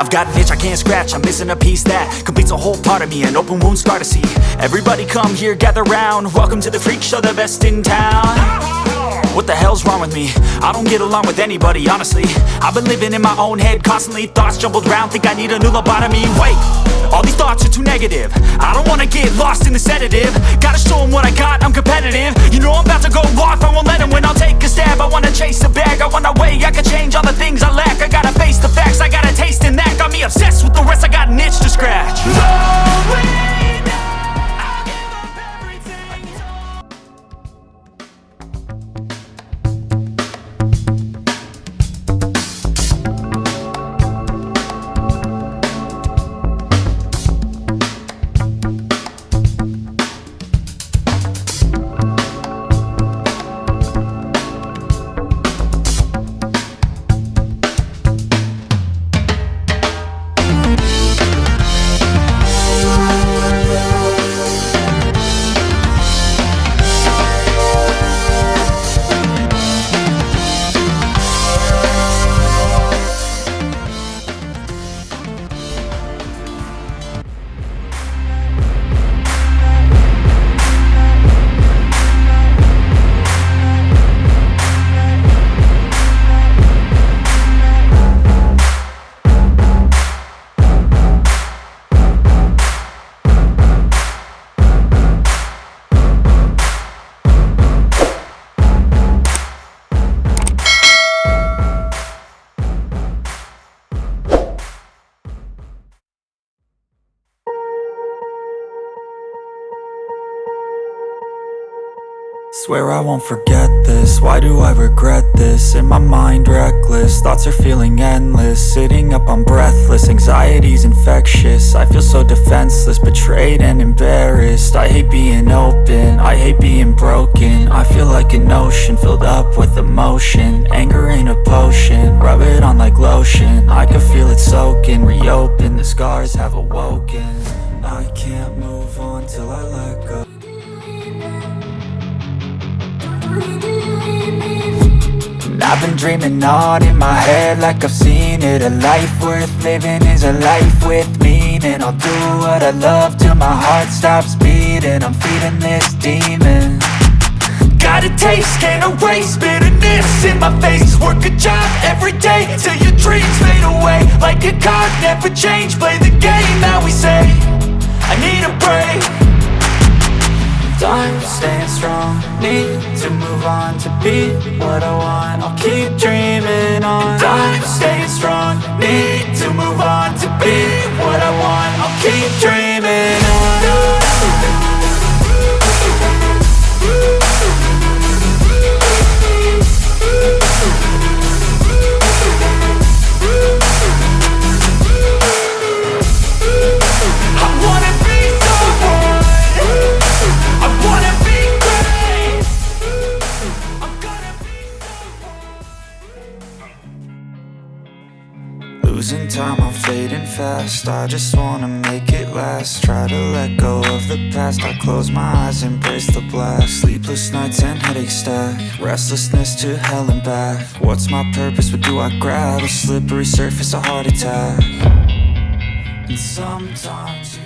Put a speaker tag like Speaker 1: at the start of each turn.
Speaker 1: I've got an itch I can't scratch, I'm missing a piece that completes a whole part of me, an open wound scar to see. Everybody come here, gather round, welcome to the freak show, the best in town. What the hell's wrong with me? I don't get along with anybody, honestly. I've been living in my own head constantly, thoughts jumbled round, think I need a new lobotomy. Wait, all these thoughts are too negative, I don't wanna get lost in the sedative. Gotta show them what I got, I'm competitive. You know I'm about to go off, I won't let them win. I'll take a stab, I wanna chase the bag, I wanna weigh, I can change all the things I lack. I gotta face the facts, I got a taste in that. Got me obsessed with the rest, I got an itch to scratch. No way.
Speaker 2: Swear I won't forget this, why do I regret this? In my mind reckless, thoughts are feeling endless. Sitting up I'm breathless, anxiety's infectious. I feel so defenseless, betrayed and embarrassed. I hate being open, I hate being broken. I feel like an ocean filled up with emotion. Anger ain't a potion, rub it on like lotion. I can feel it soaking, reopen, the scars have awoken. I can't move on till I let go. I've been dreaming on in my head like I've seen it. A life worth living is a life with meaning. I'll do what I love till my heart stops beating. I'm feeding this demon. Got a taste, can't erase bitterness in my face. Work a job every day till your dreams fade away. Like a card, never change, play the game that we say. I need a break. I'm staying strong, need to move on to be what I want. I'll keep dreaming on. I'm staying strong, need to move on to be what I want. I'll keep dreaming on. Losing time, I'm fading fast. I just wanna make it last. Try to let go of the past. I close my eyes, embrace the blast. Sleepless nights and headache stack. Restlessness to hell and back. What's my purpose? What do I grab? A slippery surface, a heart attack. And sometimes